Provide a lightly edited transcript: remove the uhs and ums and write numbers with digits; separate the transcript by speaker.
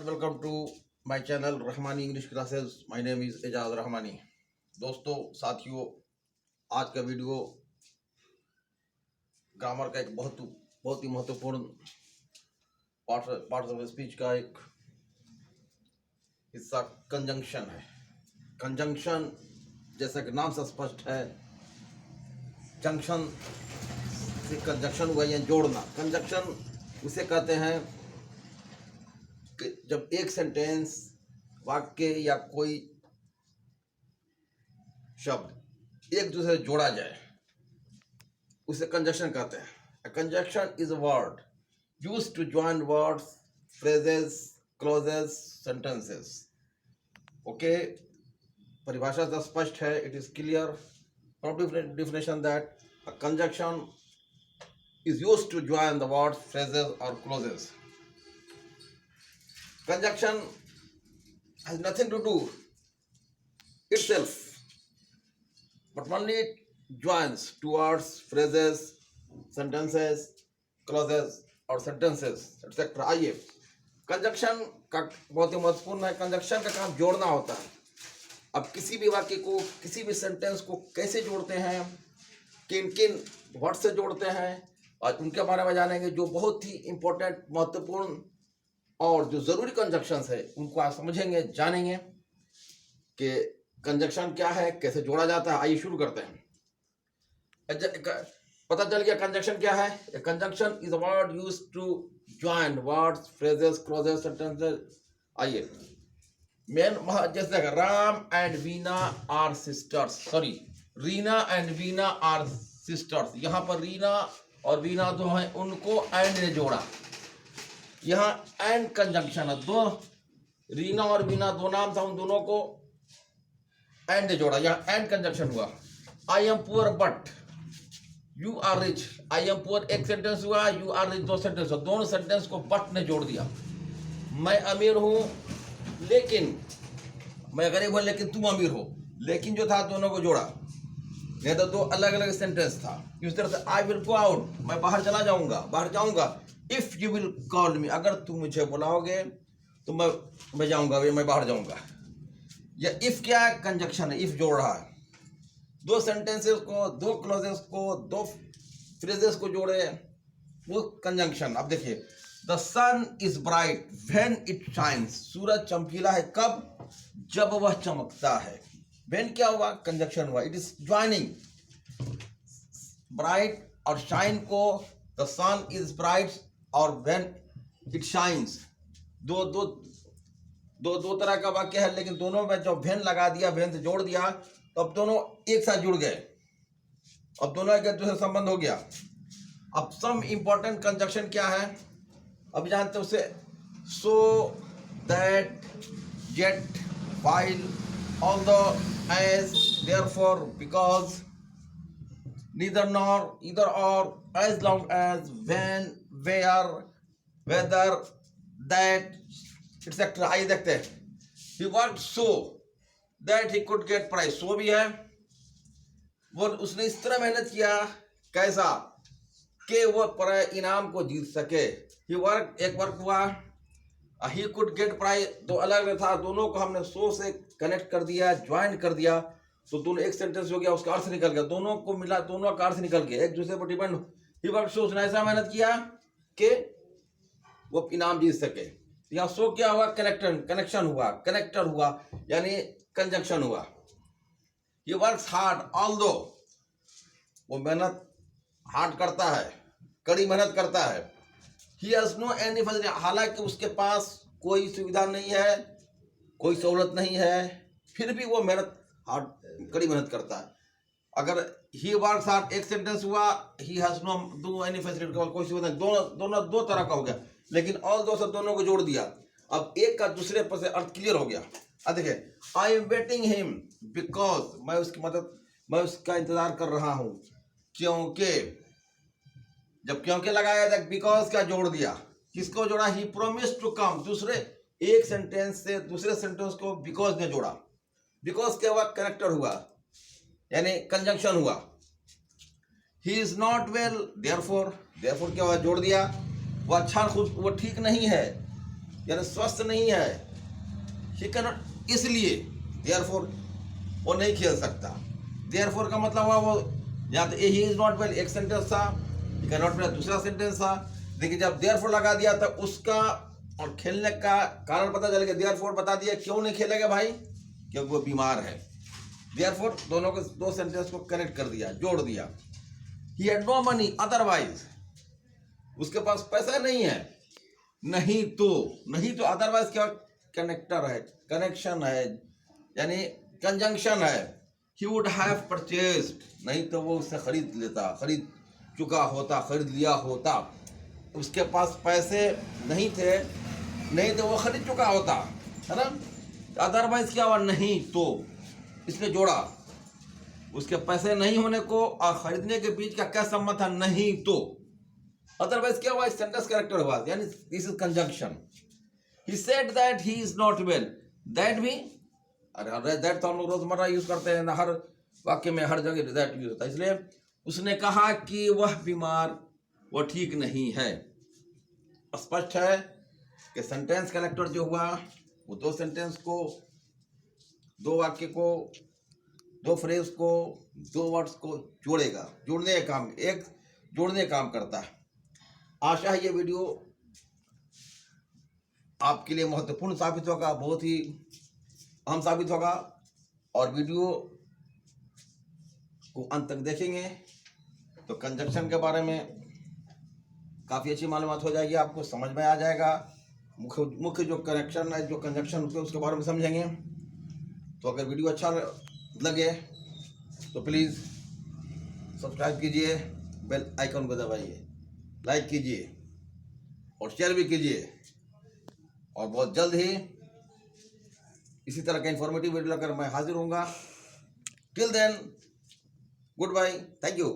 Speaker 1: welcome to my channel Rahmani English classes. My name is Ejaz Rahmani. दोस्तों साथियों, आज का वीडियो ग्रामर का एक बहुत ही महत्वपूर्ण पार्ट ऑफ स्पीच का एक हिस्सा कंजंक्शन है। कंजंक्शन जैसा कि नाम से स्पष्ट है, जंक्शन से कंजंक्शन हुआ या जोड़ना। कंजंक्शन उसे कहते हैं कि जब एक सेंटेंस, वाक्य या कोई शब्द एक दूसरे से जोड़ा जाए उसे कंजंक्शन कहते हैं। A conjunction is a word used to join words, phrases, clauses, sentences. Okay, परिभाषा तो स्पष्ट है, it is clear. Proper definition that a conjunction is used to join the words, phrases or clauses. Conjunction has nothing to do itself, but only it joins two words, phrases, sentences, clauses or sentences, etc. आइए, conjunction का बहुत ही महत्वपूर्ण है। Conjunction का काम जोड़ना होता है। अब किसी भी वाक्य को, किसी भी सेंटेंस को कैसे जोड़ते हैं, किन किन वर्ड से जोड़ते हैं, और उनके बारे में जानेंगे। जो बहुत ही इम्पोर्टेंट, महत्वपूर्ण और जो ज़रूरी कंजंक्शंस है उनको आप समझेंगे, जानेंगे कि कंजंक्शन क्या है, कैसे जोड़ा जाता है। आइए शुरू करते हैं। पता चल गया कंजंक्शन क्या है। Conjunction is a word used to join words, phrases, clauses, sentences. आइए, मेन जैसे Ram and Veena are sisters, sorry, Reena and Veena are sisters. यहाँ पर रीना और वीना दो हैं, उनको एंड ने जोड़ा। यहाँ एंड कंजंक्शन है, दो रीना और वीना दो नाम था, उन दोनों को एंड ने जोड़ा। यहाँ एंड कंजंक्शन हुआ। I am poor but you are rich. I am poor एक सेंटेंस हुआ, यू आर रिच दो सेंटेंस हुआ। दोनों सेंटेंस को बट ने जोड़ दिया। मैं अमीर हूँ लेकिन, मैं गरीब हूँ लेकिन तुम अमीर हो। लेकिन जो था दोनों को जोड़ा, नहीं तो दो अलग अलग सेंटेंस था। इस तरह से आई विल गो आउट, मैं बाहर चला जाऊंगा, बाहर जाऊंगा। इफ यू विल कॉल मी, अगर तुम मुझे बुलाओगे तो मैं जाऊंगा, मैं बाहर जाऊंगा। या इफ क्या है, कंजंक्शन है, इफ जोड़ रहा है। दो सेंटेंसेस को, दो क्लॉजेस को, दो फ्रेजेस को जोड़े, वो कंजंक्शन। अब देखिए, the sun is bright when it shines. सूरज चमकीला है कब, जब वह चमकता है। व्हेन क्या हुआ, कंजंक्शन हुआ। इट इज ज्वाइनिंग ब्राइट और शाइन को। द सन इज ब्राइट और व्हेन इट शाइन्स, दो तरह का वाक्य है, लेकिन दोनों में जब व्हेन लगा दिया, व्हेन से जोड़ दिया, तो अब दोनों एक साथ जुड़ गए। अब दोनों एक दूसरे संबंध हो गया। अब सम इंपॉर्टेंट कंजंक्शन क्या है, अब जानते हैं उसे। So, that, yet, while, although, as, therefore, because, neither nor, either or, as long as, when, where, whether, that, etc. आइए देखते हैं। He worked so that he could get prize. so भी है, वो उसने इस तरह मेहनत किया, कैसा कि वो प्राइज, इनाम को जीत सके। He worked, एक वर्क हुआ। He could get prize, दो अलग था, दोनों को हमने so से कनेक्ट कर दिया, ज्वाइन कर दिया, तो दोनों एक सेंटेंस हो गया, उसका अर्थ निकल गया। दोनों को मिला, दोनों का अर्थ निकल गया, एक दूसरे पर डिपेंड। ही वर्क सो, उसने ऐसा मेहनत किया कि वो इनाम जीत सके। यहाँ सो क्या हुआ, कनेक्शन हुआ, कनेक्टर हुआ, यानी कंजंक्शन हुआ। ही वर्क्स हार्ड ऑल्दो, वो मेहनत हार्ड करता है, कड़ी मेहनत करता है। He has no any facility, हालांकि उसके पास कोई सुविधा नहीं है, कोई सहूलत नहीं है, फिर भी वो मेहनत हार्ड, कड़ी मेहनत करता है। अगर ही वर्क्स हार्ड एक सेंटेंस हुआ, he has no do any facility, कोई सुविधा, दोनों दो तरह का हो गया, लेकिन ऑल दो से दोनों को जोड़ दिया। अब एक का दूसरे पर से अर्थ क्लियर हो गया। अब देखिए, I am waiting him because, मैं उसका इंतजार कर रहा हूं क्योंकि। जब क्योंकि लगाया था, बिकॉज का जोड़ दिया। किसको जोड़ा, ही प्रोमिस टू कम। दूसरे एक सेंटेंस से दूसरे सेंटेंस को बिकॉज ने जोड़ा। बिकॉज क्या हुआ, कनेक्टर हुआ, यानी कंजंक्शन हुआ। He is not well, therefore क्या हुआ, जोड़ दिया। वो अच्छा, खुद वो ठीक नहीं है, यानी स्वस्थ नहीं है, ही कैनॉट, इसलिए देयरफॉर वो नहीं खेल सकता। देयरफॉर का मतलब हुआ वो या तो ही इज नॉट वेल एक सेंटेंस था, ही कैन नॉट वेल दूसरा सेंटेंस था। देखिए जब देयरफॉर लगा दिया तो उसका और खेलने का कारण पता चल गया। देयरफॉर बता दिया क्यों नहीं खेलेगा भाई, क्योंकि वो बीमार है। देयरफॉर दोनों के दो सेंटेंस को कनेक्ट कर दिया, जोड़ दिया। He had no money otherwise, उसके पास पैसा नहीं है, नहीं तो अदरवाइज क्या, कनेक्टर है, कनेक्शन है, यानी कंजंक्शन है। ही वुड हैव परचेज्ड, नहीं तो वो उससे खरीद लेता, खरीद चुका होता, खरीद लिया होता। उसके पास पैसे नहीं थे, नहीं तो वो खरीद चुका होता, है ना। अदरवाइज क्या हुआ, नहीं तो, इसने जोड़ा। उसके पैसे नहीं होने को और खरीदने के बीच का क्या संबंध था, नहीं तो। अदरवाइज क्या हुआ, सेंटेंस कैरेक्टर हुआ, यानी this is conjunction. He said that he is not well, that भी, अरे दैट तो हम लोग रोजमर्रा यूज करते हैं ना, हर वाक्य में हर जगह दैट यूज होता है। इसलिए उसने कहा कि वह बीमार, वह ठीक नहीं है। स्पष्ट है कि सेंटेंस कैरेक्टर जो हुआ वो दो सेंटेंस को, दो वाक्य को, दो फ्रेज को, दो वर्ड्स को जोड़ेगा, जोड़ने का काम, एक जोड़ने का काम करता है। आशा है ये वीडियो आपके लिए महत्वपूर्ण साबित होगा, बहुत ही अहम साबित होगा। और वीडियो को अंत तक देखेंगे तो कंजंक्शन के बारे में काफ़ी अच्छी मालूमात हो जाएगी, आपको समझ में आ जाएगा। मुख्य जो कनेक्शन है, जो कंजंक्शन होते हैं उसके बारे में समझेंगे। तो अगर वीडियो अच्छा लगे तो प्लीज़ सब्सक्राइब कीजिए, बेल आइकन को दबाइए, लाइक कीजिए और शेयर भी कीजिए। और बहुत जल्द ही इसी तरह का इन्फॉर्मेटिव वीडियो लेकर मैं हाजिर होऊंगा। Till then, good bye, thank you.